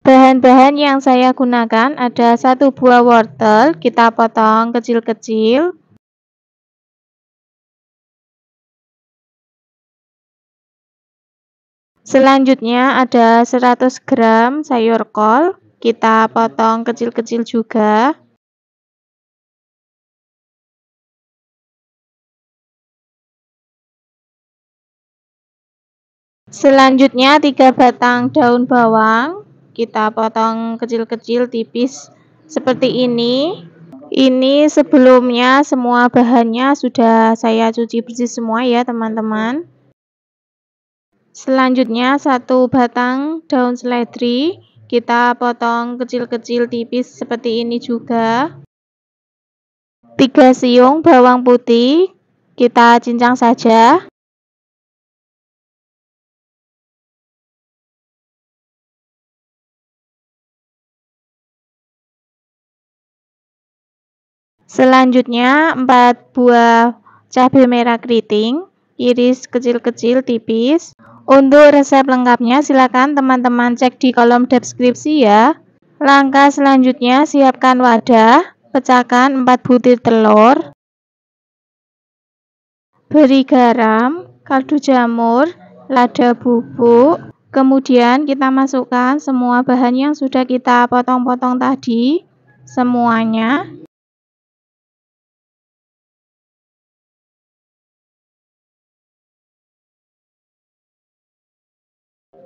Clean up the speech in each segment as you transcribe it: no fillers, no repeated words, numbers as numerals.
Bahan-bahan yang saya gunakan ada 1 buah wortel, kita potong kecil-kecil. Selanjutnya ada 100 gram sayur kol, kita potong kecil-kecil juga. Selanjutnya 3 batang daun bawang, kita potong kecil-kecil tipis seperti ini. Ini sebelumnya semua bahannya sudah saya cuci bersih semua ya teman-teman. Selanjutnya 1 batang daun seledri, kita potong kecil-kecil tipis seperti ini juga. 3 siung bawang putih, kita cincang saja. Selanjutnya 4 buah cabai merah keriting, iris kecil-kecil tipis. Untuk resep lengkapnya silakan teman-teman cek di kolom deskripsi ya. Langkah selanjutnya siapkan wadah, pecahkan 4 butir telur. Beri garam, kaldu jamur, lada bubuk. Kemudian kita masukkan semua bahan yang sudah kita potong-potong tadi, semuanya.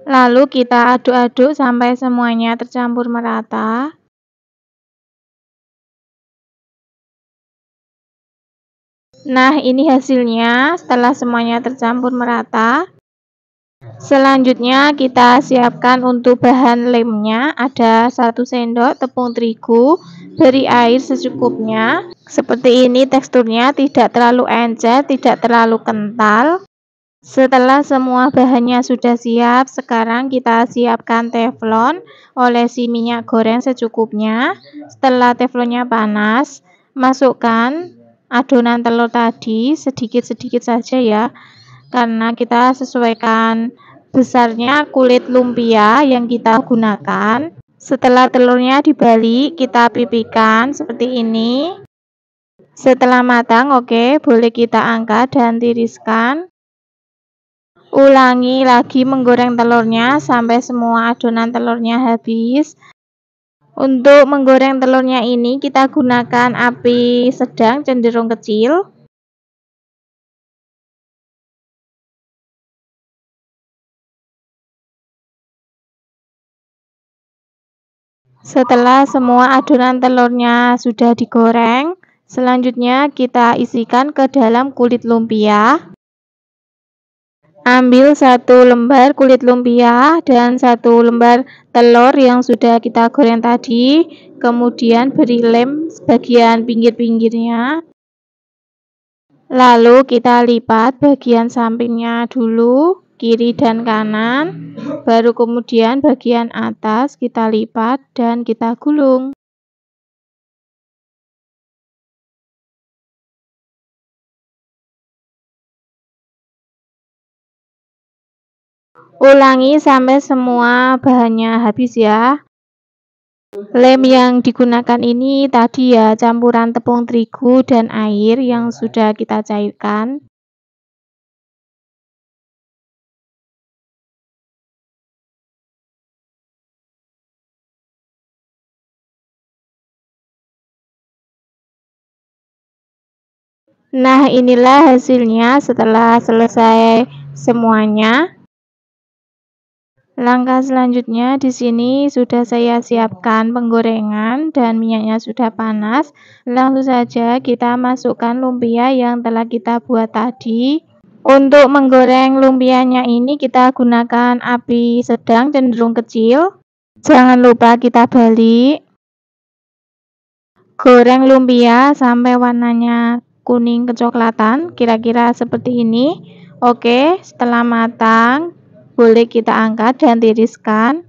Lalu kita aduk-aduk sampai semuanya tercampur merata. Nah, ini hasilnya setelah semuanya tercampur merata. Selanjutnya kita siapkan untuk bahan lemnya, ada 1 sendok tepung terigu, beri air secukupnya. Seperti ini teksturnya, tidak terlalu encer, tidak terlalu kental. Setelah semua bahannya sudah siap, sekarang kita siapkan teflon, olesi minyak goreng secukupnya. Setelah teflonnya panas, masukkan adonan telur tadi sedikit-sedikit saja ya, karena kita sesuaikan besarnya kulit lumpia yang kita gunakan. Setelah telurnya dibalik, kita pipihkan seperti ini. Setelah matang, oke, boleh kita angkat dan tiriskan. Ulangi lagi menggoreng telurnya sampai semua adonan telurnya habis. Untuk menggoreng telurnya ini kita gunakan api sedang cenderung kecil. Setelah semua adonan telurnya sudah digoreng, selanjutnya kita isikan ke dalam kulit lumpia. Ambil 1 lembar kulit lumpia dan 1 lembar telur yang sudah kita goreng tadi, kemudian beri lem bagian pinggir-pinggirnya. Lalu kita lipat bagian sampingnya dulu, kiri dan kanan, baru kemudian bagian atas kita lipat dan kita gulung. Ulangi sampai semua bahannya habis ya. Lem yang digunakan ini tadi ya campuran tepung terigu dan air yang sudah kita cairkan. Nah, inilah hasilnya setelah selesai semuanya. Langkah selanjutnya di sini sudah saya siapkan penggorengan dan minyaknya sudah panas. Langsung saja kita masukkan lumpia yang telah kita buat tadi. Untuk menggoreng lumpianya ini kita gunakan api sedang cenderung kecil. Jangan lupa kita balik. Goreng lumpia sampai warnanya kuning kecoklatan, kira-kira seperti ini. Oke, setelah matang, boleh kita angkat dan tiriskan.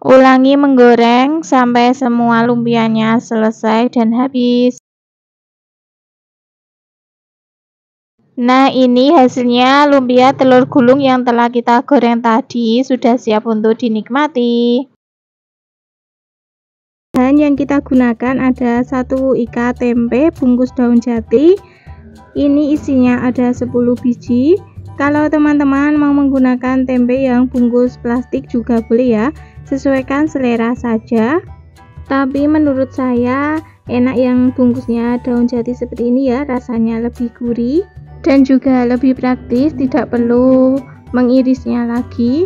Ulangi menggoreng sampai semua lumpianya selesai dan habis. Nah, ini hasilnya lumpia telur gulung yang telah kita goreng tadi, sudah siap untuk dinikmati. Bahan yang kita gunakan ada 1 ikat tempe bungkus daun jati. Ini isinya ada 10 biji. Kalau teman-teman mau menggunakan tempe yang bungkus plastik juga boleh ya, sesuaikan selera saja. Tapi menurut saya enak yang bungkusnya daun jati seperti ini ya, rasanya lebih gurih dan juga lebih praktis, tidak perlu mengirisnya lagi.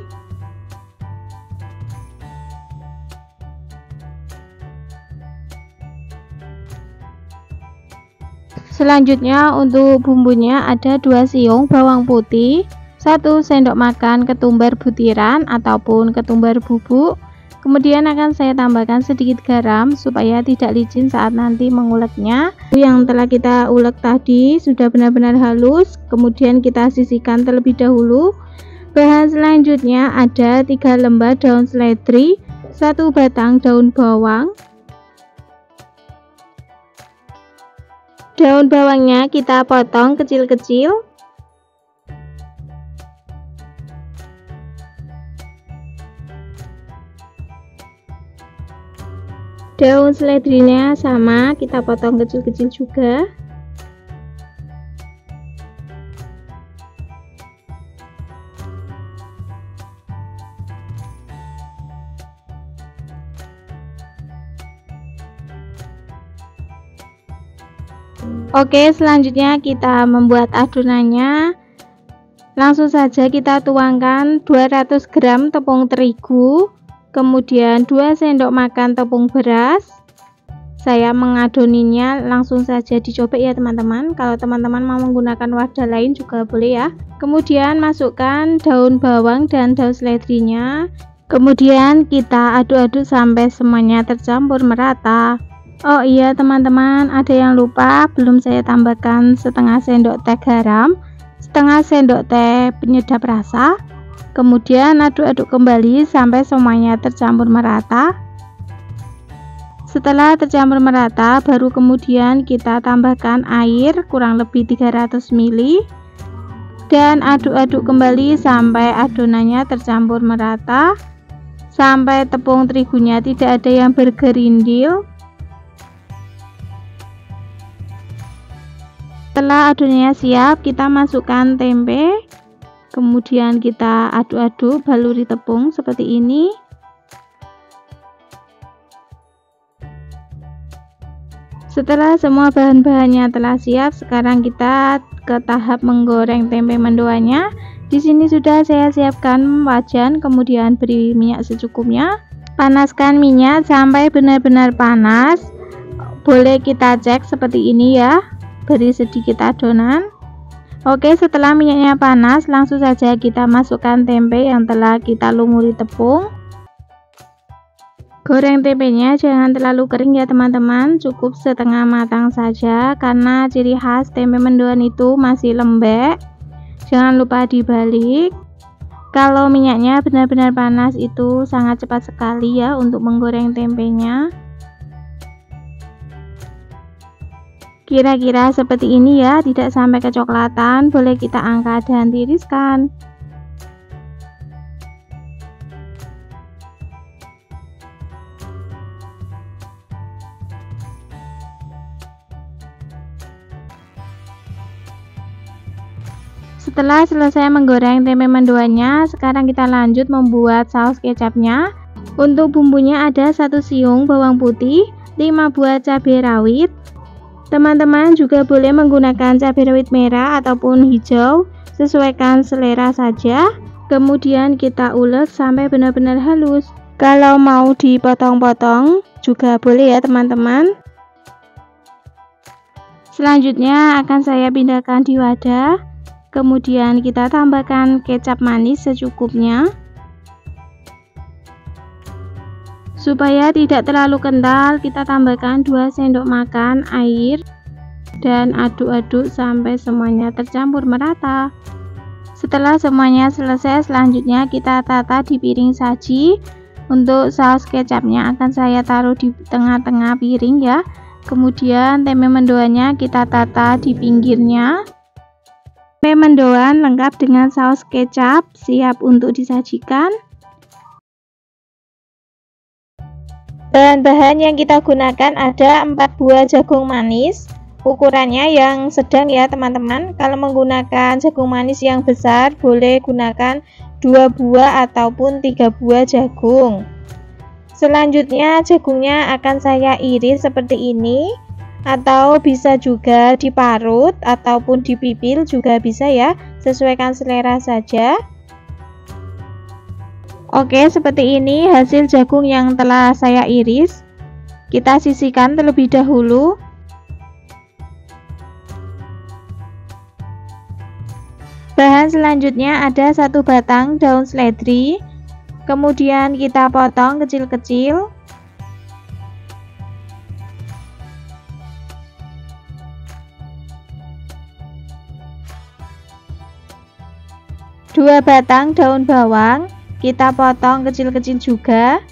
Selanjutnya untuk bumbunya ada 2 siung bawang putih, 1 sendok makan ketumbar butiran ataupun ketumbar bubuk. Kemudian akan saya tambahkan sedikit garam supaya tidak licin saat nanti menguleknya. Yang telah kita ulek tadi sudah benar-benar halus, kemudian kita sisihkan terlebih dahulu. Bahan selanjutnya ada 3 lembar daun seledri, 1 batang daun bawang. Daun bawangnya kita potong kecil-kecil. Daun seledrinya sama, kita potong kecil-kecil juga. Oke, selanjutnya kita membuat adonannya. Langsung saja kita tuangkan 200 gram tepung terigu, kemudian 2 sendok makan tepung beras. Saya mengadoninya langsung saja dicobek ya teman-teman. Kalau teman-teman mau menggunakan wadah lain juga boleh ya. Kemudian masukkan daun bawang dan daun seledrinya. Kemudian kita aduk-aduk sampai semuanya tercampur merata. Oh iya teman-teman, ada yang lupa, belum saya tambahkan setengah sendok teh garam, setengah sendok teh penyedap rasa. Kemudian aduk-aduk kembali sampai semuanya tercampur merata. Setelah tercampur merata, baru kemudian kita tambahkan air kurang lebih 300 ml dan aduk-aduk kembali sampai adonannya tercampur merata, sampai tepung terigunya tidak ada yang bergerindil. Setelah adonannya siap, kita masukkan tempe, kemudian kita aduk-aduk baluri tepung seperti ini. Setelah semua bahan-bahannya telah siap, sekarang kita ke tahap menggoreng tempe mendoannya. Di sini sudah saya siapkan wajan, kemudian beri minyak secukupnya. Panaskan minyak sampai benar-benar panas. Boleh kita cek seperti ini ya. Beri sedikit adonan. Oke, setelah minyaknya panas, langsung saja kita masukkan tempe yang telah kita lumuri tepung. Goreng tempenya jangan terlalu kering ya teman-teman, cukup setengah matang saja karena ciri khas tempe mendoan itu masih lembek. Jangan lupa dibalik. Kalau minyaknya benar-benar panas itu sangat cepat sekali ya untuk menggoreng tempenya. Kira-kira seperti ini ya, tidak sampai kecoklatan, boleh kita angkat dan tiriskan. Setelah selesai menggoreng tempe mendoannya, sekarang kita lanjut membuat saus kecapnya. Untuk bumbunya ada 1 siung bawang putih, 5 buah cabai rawit. Teman-teman juga boleh menggunakan cabai rawit merah ataupun hijau, sesuaikan selera saja. Kemudian kita ulek sampai benar-benar halus. Kalau mau dipotong-potong juga boleh ya teman-teman. Selanjutnya akan saya pindahkan di wadah. Kemudian kita tambahkan kecap manis secukupnya. Supaya tidak terlalu kental, kita tambahkan 2 sendok makan air dan aduk-aduk sampai semuanya tercampur merata. Setelah semuanya selesai, selanjutnya kita tata di piring saji. Untuk saus kecapnya akan saya taruh di tengah-tengah piring ya. Kemudian tempe mendoannya kita tata di pinggirnya. mendoan lengkap dengan saus kecap, siap untuk disajikan. Bahan-bahan yang kita gunakan ada 4 buah jagung manis. Ukurannya yang sedang ya teman-teman. Kalau menggunakan jagung manis yang besar, boleh gunakan 2 buah ataupun 3 buah jagung. Selanjutnya jagungnya akan saya iris seperti ini, atau bisa juga diparut ataupun dipipil juga bisa ya, sesuaikan selera saja. Oke, seperti ini hasil jagung yang telah saya iris. Kita sisihkan terlebih dahulu. Bahan selanjutnya ada 1 batang daun seledri. Kemudian kita potong kecil-kecil. Dua batang daun bawang kita potong kecil-kecil juga.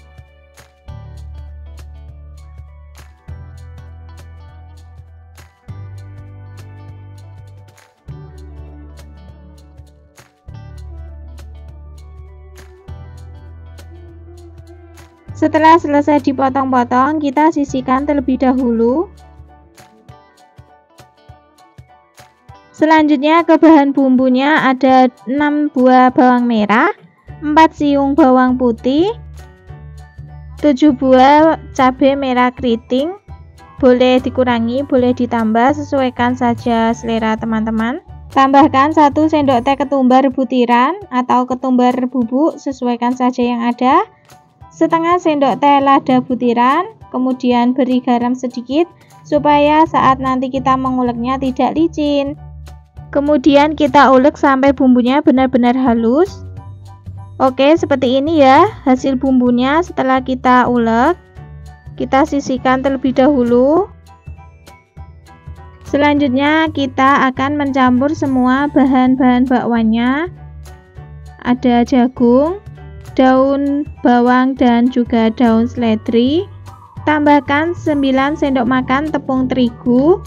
Setelah selesai dipotong-potong, kita sisihkan terlebih dahulu. Selanjutnya ke bahan bumbunya ada 6 buah bawang merah, 4 siung bawang putih, 7 buah cabai merah keriting. Boleh dikurangi, boleh ditambah, sesuaikan saja selera teman-teman. Tambahkan 1 sendok teh ketumbar butiran atau ketumbar bubuk, sesuaikan saja yang ada. Setengah sendok teh lada butiran, kemudian beri garam sedikit supaya saat nanti kita menguleknya tidak licin. Kemudian kita ulek sampai bumbunya benar-benar halus. Oke, seperti ini ya hasil bumbunya. Setelah kita ulek, kita sisihkan terlebih dahulu. Selanjutnya kita akan mencampur semua bahan-bahan bakwannya. Ada jagung, daun bawang dan juga daun seledri. Tambahkan 9 sendok makan tepung terigu,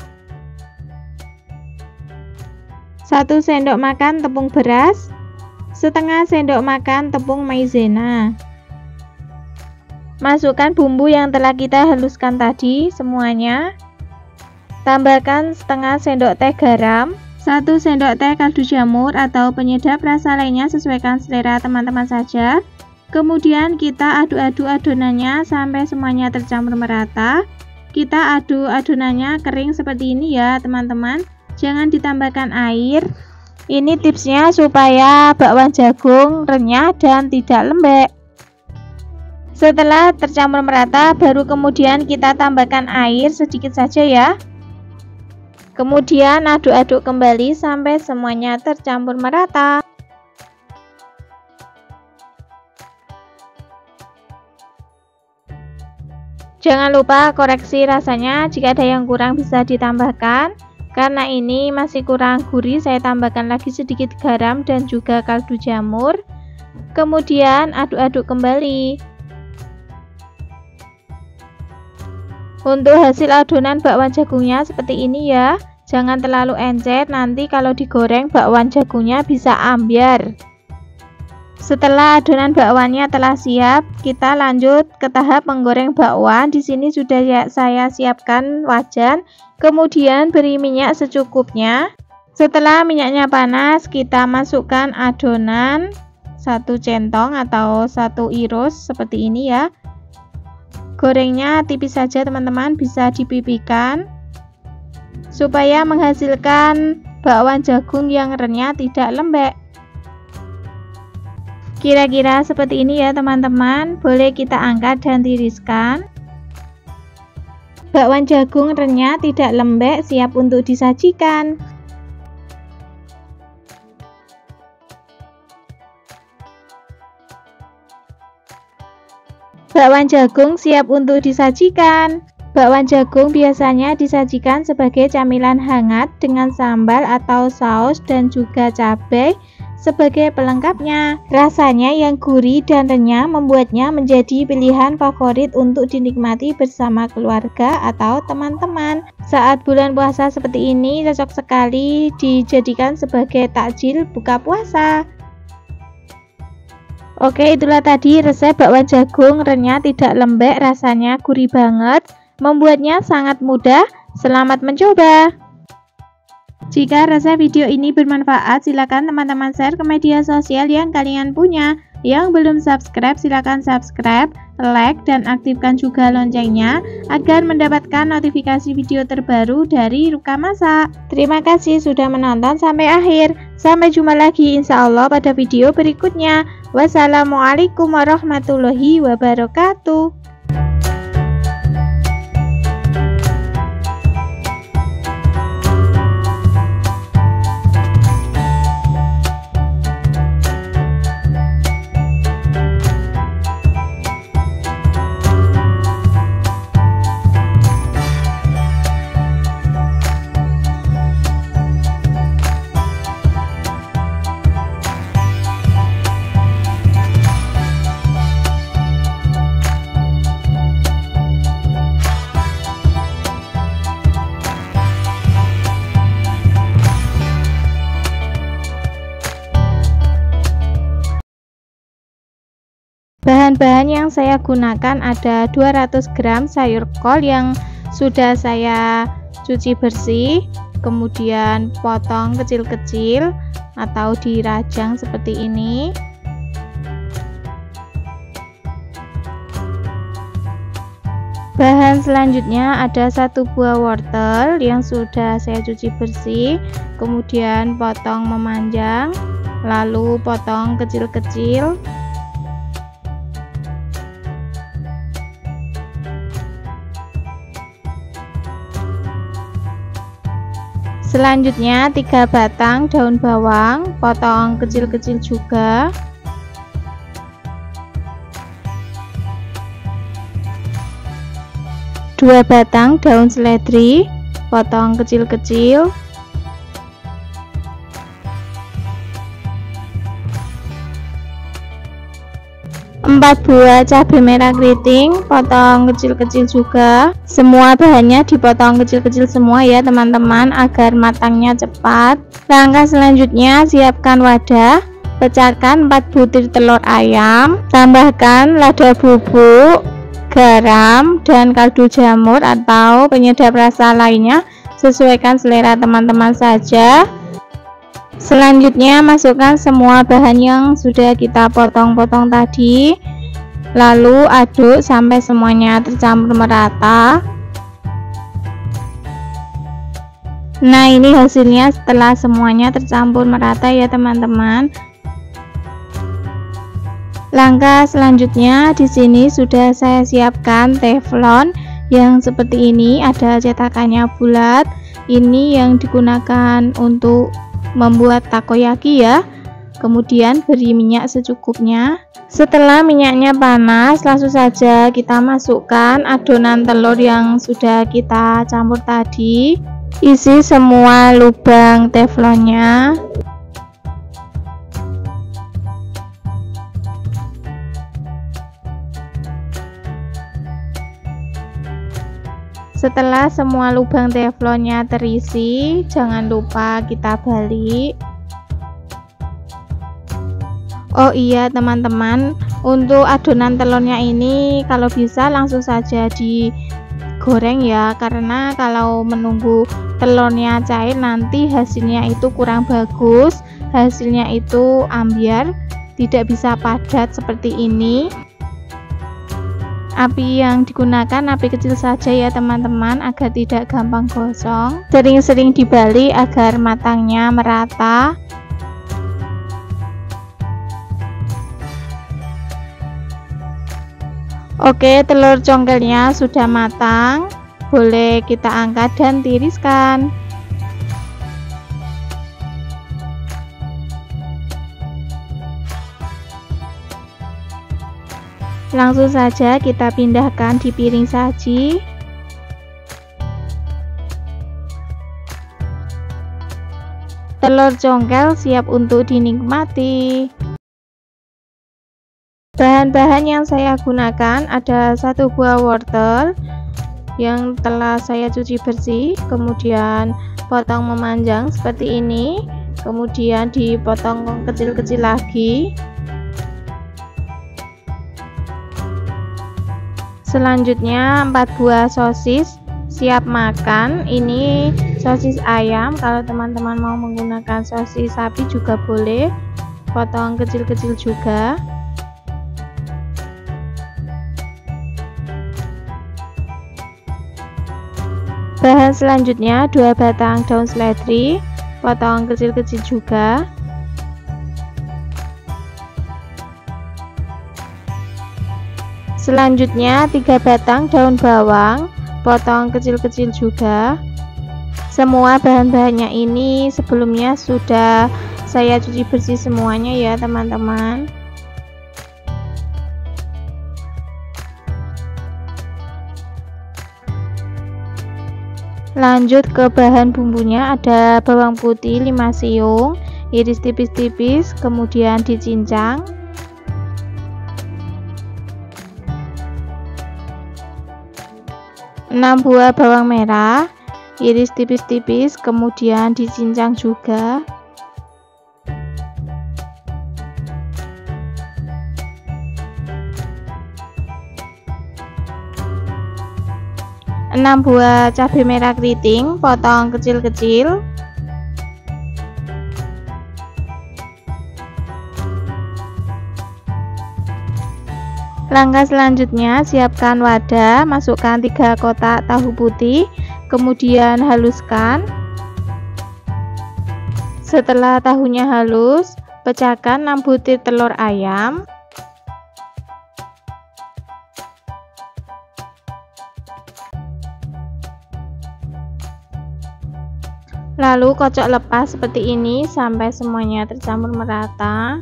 1 sendok makan tepung beras, setengah sendok makan tepung maizena. Masukkan bumbu yang telah kita haluskan tadi semuanya. Tambahkan setengah sendok teh garam, 1 sendok teh kaldu jamur atau penyedap rasa lainnya, sesuaikan selera teman-teman saja. Kemudian kita aduk-aduk adonannya sampai semuanya tercampur merata. Kita aduk adonannya kering seperti ini ya teman-teman. Jangan ditambahkan air. Ini tipsnya supaya bakwan jagung renyah dan tidak lembek. Setelah tercampur merata, baru kemudian kita tambahkan air sedikit saja ya. Kemudian aduk-aduk kembali sampai semuanya tercampur merata. Jangan lupa koreksi rasanya, jika ada yang kurang bisa ditambahkan. Karena ini masih kurang gurih, saya tambahkan lagi sedikit garam dan juga kaldu jamur. Kemudian aduk-aduk kembali. Untuk hasil adonan bakwan jagungnya seperti ini ya. Jangan terlalu encer, nanti kalau digoreng bakwan jagungnya bisa ambyar. Setelah adonan bakwannya telah siap, kita lanjut ke tahap menggoreng bakwan. Di sini sudah saya siapkan wajan, kemudian beri minyak secukupnya. Setelah minyaknya panas, kita masukkan adonan 1 centong atau 1 iros seperti ini ya. Gorengnya tipis saja teman-teman, bisa dipipihkan supaya menghasilkan bakwan jagung yang renyah tidak lembek. Kira-kira seperti ini ya teman-teman. Boleh kita angkat dan tiriskan. Bakwan jagung renyah tidak lembek, siap untuk disajikan. Bakwan jagung siap untuk disajikan. Bakwan jagung biasanya disajikan sebagai camilan hangat dengan sambal atau saus dan juga cabai, sebagai pelengkapnya. Rasanya yang gurih dan renyah membuatnya menjadi pilihan favorit untuk dinikmati bersama keluarga atau teman-teman. Saat bulan puasa seperti ini cocok sekali dijadikan sebagai takjil buka puasa. Oke, itulah tadi resep bakwan jagung renyah tidak lembek, rasanya gurih banget. Membuatnya sangat mudah. Selamat mencoba. Jika resep video ini bermanfaat, silakan teman-teman share ke media sosial yang kalian punya. Yang belum subscribe, silakan subscribe, like, dan aktifkan juga loncengnya agar mendapatkan notifikasi video terbaru dari Ruka Masak. Terima kasih sudah menonton sampai akhir. Sampai jumpa lagi insya Allah pada video berikutnya. Wassalamualaikum warahmatullahi wabarakatuh. Bahan-bahan yang saya gunakan ada 200 gram sayur kol yang sudah saya cuci bersih, kemudian potong kecil-kecil atau dirajang seperti ini. Bahan selanjutnya ada 1 buah wortel yang sudah saya cuci bersih, kemudian potong memanjang, lalu potong kecil-kecil. Selanjutnya 3 batang daun bawang, potong kecil-kecil juga. Dua batang daun seledri, potong kecil-kecil. 4 buah cabai merah keriting, potong kecil-kecil juga. Semua bahannya dipotong kecil-kecil semua ya teman-teman, agar matangnya cepat. Langkah selanjutnya, siapkan wadah, pecahkan 4 butir telur ayam, tambahkan lada bubuk, garam, dan kaldu jamur atau penyedap rasa lainnya, sesuaikan selera teman-teman saja. Selanjutnya masukkan semua bahan yang sudah kita potong-potong tadi, lalu aduk sampai semuanya tercampur merata. Nah, ini hasilnya setelah semuanya tercampur merata ya teman-teman. Langkah selanjutnya, di sini sudah saya siapkan teflon yang seperti ini, ada cetakannya bulat. Ini yang digunakan untuk membuat takoyaki ya. Kemudian beri minyak secukupnya. Setelah minyaknya panas, langsung saja kita masukkan adonan telur yang sudah kita campur tadi. Isi semua lubang teflonnya. Setelah semua lubang teflonnya terisi, jangan lupa kita balik. Oh iya teman-teman, untuk adonan telurnya ini kalau bisa langsung saja digoreng ya, karena kalau menunggu telurnya cair nanti hasilnya itu kurang bagus, hasilnya itu ambiar, tidak bisa padat seperti ini. Api yang digunakan api kecil saja ya teman-teman, agar tidak gampang gosong. Sering-sering dibalik agar matangnya merata. Oke, telur congkelnya sudah matang, boleh kita angkat dan tiriskan. Langsung saja kita pindahkan di piring saji. Telur congkel siap untuk dinikmati. Bahan-bahan yang saya gunakan ada 1 buah wortel yang telah saya cuci bersih, kemudian potong memanjang seperti ini, kemudian dipotong kecil-kecil lagi. Selanjutnya 4 buah sosis siap makan. Ini sosis ayam, kalau teman-teman mau menggunakan sosis sapi juga boleh, potong kecil-kecil juga. Bahan selanjutnya 2 batang daun seledri, potong kecil-kecil juga. Selanjutnya 3 batang daun bawang, potong kecil-kecil juga. Semua bahan-bahannya ini sebelumnya sudah saya cuci bersih semuanya ya teman-teman. Lanjut ke bahan bumbunya, ada bawang putih 5 siung, iris tipis-tipis, kemudian dicincang. Enam buah bawang merah, iris tipis-tipis, kemudian dicincang juga. 6 buah cabai merah keriting, potong kecil-kecil. Langkah selanjutnya, siapkan wadah, masukkan 3 kotak tahu putih, kemudian haluskan. Setelah tahunya halus, pecahkan 6 butir telur ayam. Lalu kocok lepas seperti ini sampai semuanya tercampur merata.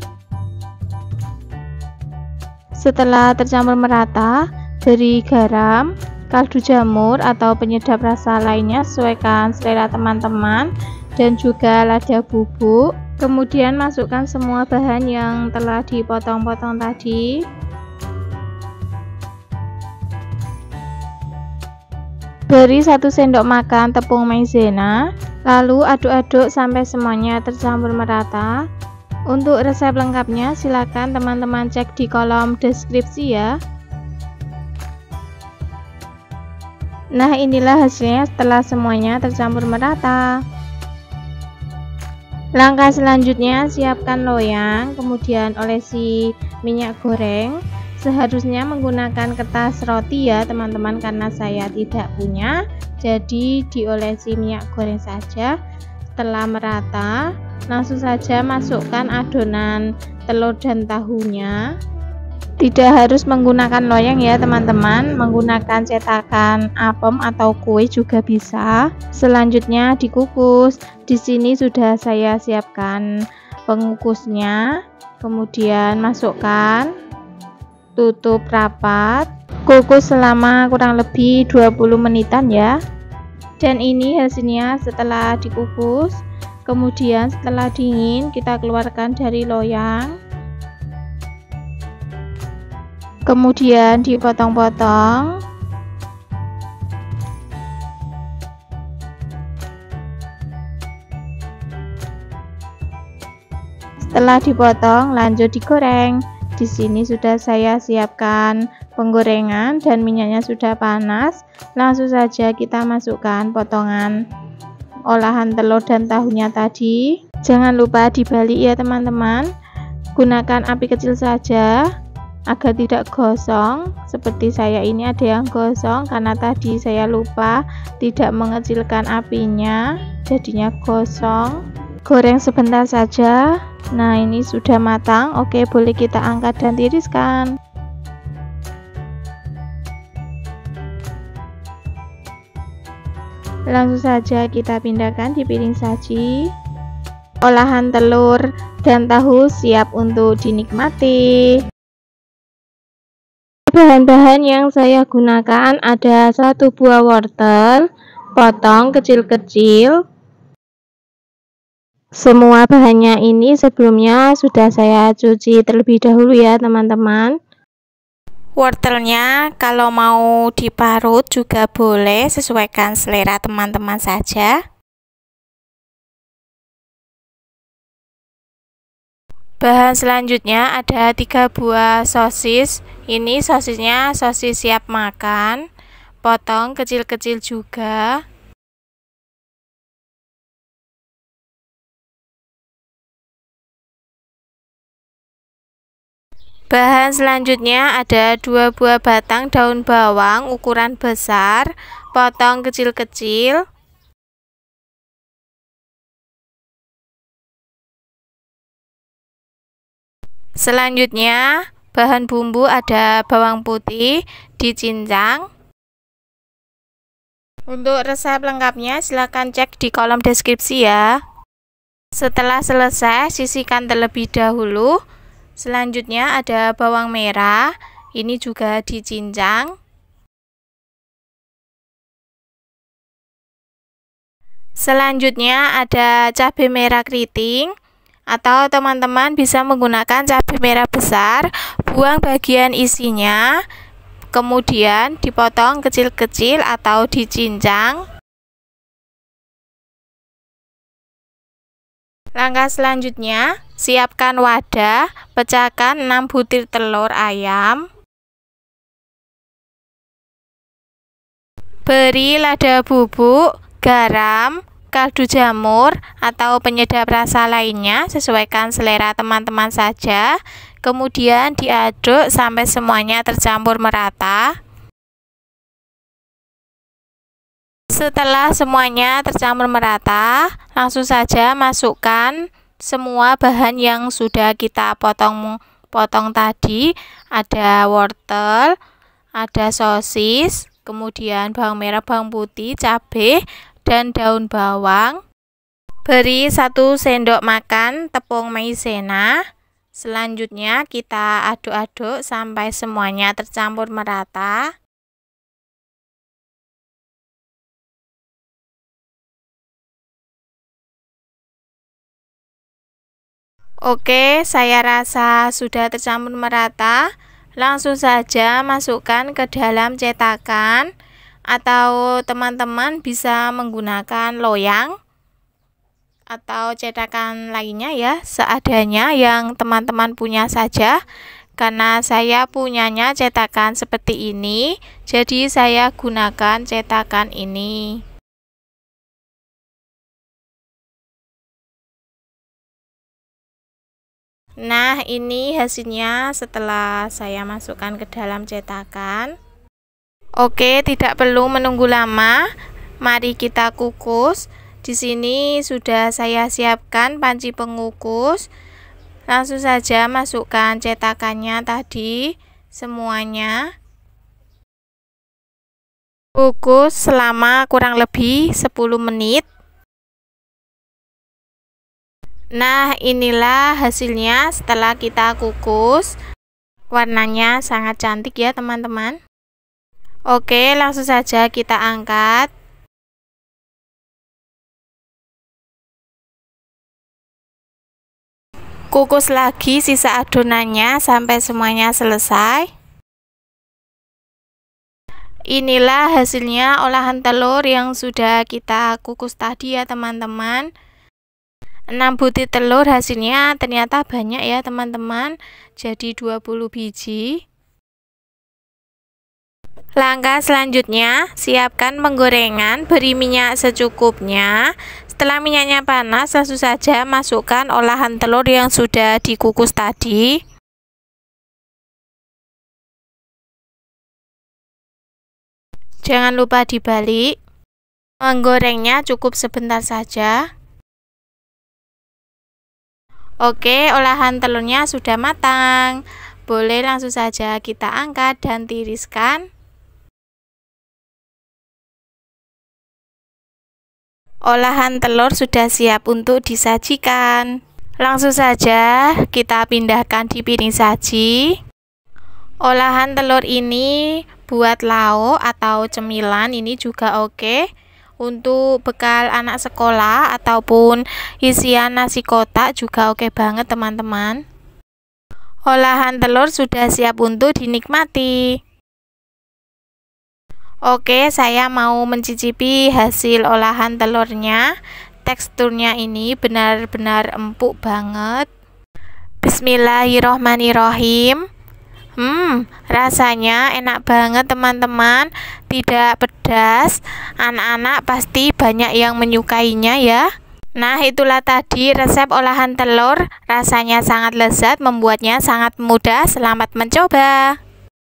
Setelah tercampur merata, beri garam, kaldu jamur atau penyedap rasa lainnya, sesuaikan selera teman-teman, dan juga lada bubuk. Kemudian masukkan semua bahan yang telah dipotong-potong tadi. Beri 1 sendok makan tepung maizena, lalu aduk-aduk sampai semuanya tercampur merata. Untuk resep lengkapnya silakan teman-teman cek di kolom deskripsi ya. Nah, inilah hasilnya setelah semuanya tercampur merata. Langkah selanjutnya, siapkan loyang, kemudian olesi minyak goreng. Seharusnya menggunakan kertas roti ya teman-teman, karena saya tidak punya, jadi diolesi minyak goreng saja. Setelah merata, langsung saja masukkan adonan telur dan tahunya. Tidak harus menggunakan loyang ya teman-teman, menggunakan cetakan apem atau kue juga bisa. Selanjutnya dikukus. Di sini sudah saya siapkan pengukusnya, kemudian masukkan, tutup rapat, kukus selama kurang lebih 20 menitan ya. Dan ini hasilnya setelah dikukus. Kemudian setelah dingin kita keluarkan dari loyang, kemudian dipotong-potong. Setelah dipotong, lanjut digoreng. Di sini sudah saya siapkan penggorengan dan minyaknya sudah panas. Langsung saja kita masukkan potongan olahan telur dan tahunya tadi. Jangan lupa dibalik ya teman-teman. Gunakan api kecil saja agar tidak gosong. Seperti saya ini ada yang gosong karena tadi saya lupa tidak mengecilkan apinya, jadinya gosong. Goreng sebentar saja. Nah, ini sudah matang. Oke, boleh kita angkat dan tiriskan. Langsung saja kita pindahkan di piring saji. Olahan telur dan tahu siap untuk dinikmati. Bahan-bahan yang saya gunakan ada 1 buah wortel, potong kecil-kecil. Semua bahannya ini sebelumnya sudah saya cuci terlebih dahulu ya teman-teman. Wortelnya kalau mau diparut juga boleh, sesuaikan selera teman-teman saja. Bahan selanjutnya ada 3 buah sosis. Ini sosisnya sosis siap makan, potong kecil-kecil juga. Bahan selanjutnya ada 2 buah batang daun bawang ukuran besar, potong kecil-kecil. Selanjutnya, bahan bumbu ada bawang putih dicincang. Untuk resep lengkapnya silahkan cek di kolom deskripsi ya. Setelah selesai, sisihkan terlebih dahulu. Selanjutnya ada bawang merah, ini juga dicincang. Selanjutnya ada cabai merah keriting, atau teman-teman bisa menggunakan cabai merah besar, buang bagian isinya, kemudian dipotong kecil-kecil atau dicincang. Langkah selanjutnya, siapkan wadah, pecahkan 6 butir telur ayam. Beri lada bubuk, garam, kaldu jamur, atau penyedap rasa lainnya, sesuaikan selera teman-teman saja. Kemudian diaduk sampai semuanya tercampur merata. Setelah semuanya tercampur merata, langsung saja masukkan semua bahan yang sudah kita potong tadi. Ada wortel, ada sosis, kemudian bawang merah, bawang putih, cabai, dan daun bawang. Beri 1 sendok makan tepung maizena. Selanjutnya kita aduk-aduk sampai semuanya tercampur merata. Oke, saya rasa sudah tercampur merata. Langsung saja masukkan ke dalam cetakan, atau teman-teman bisa menggunakan loyang atau cetakan lainnya ya, seadanya yang teman-teman punya saja. Karena saya punyanya cetakan seperti ini, jadi saya gunakan cetakan ini. Nah, ini hasilnya setelah saya masukkan ke dalam cetakan. Oke, tidak perlu menunggu lama. Mari kita kukus. Di sini sudah saya siapkan panci pengukus. Langsung saja masukkan cetakannya tadi semuanya. Kukus selama kurang lebih 10 menit. Nah, inilah hasilnya setelah kita kukus. Warnanya sangat cantik ya teman-teman. Oke, langsung saja kita angkat. Kukus lagi sisa adonannya sampai semuanya selesai. Inilah hasilnya olahan telur yang sudah kita kukus tadi ya teman-teman. 6 butir telur hasilnya ternyata banyak ya teman-teman, jadi 20 biji. Langkah selanjutnya, siapkan penggorengan, beri minyak secukupnya. Setelah minyaknya panas, langsung saja masukkan olahan telur yang sudah dikukus tadi. Jangan lupa dibalik. Menggorengnya cukup sebentar saja. Oke, olahan telurnya sudah matang. Boleh langsung saja kita angkat dan tiriskan. Olahan telur sudah siap untuk disajikan. Langsung saja kita pindahkan di piring saji. Olahan telur ini buat lauk atau cemilan ini juga oke. Untuk bekal anak sekolah ataupun isian nasi kotak juga oke banget teman-teman. Olahan telur sudah siap untuk dinikmati. Oke, saya mau mencicipi hasil olahan telurnya. Teksturnya ini benar-benar empuk banget. Bismillahirrohmanirrohim. Rasanya enak banget teman-teman. Tidak pedas. Anak-anak pasti banyak yang menyukainya ya. Nah, itulah tadi resep olahan telur. Rasanya sangat lezat, membuatnya sangat mudah. Selamat mencoba.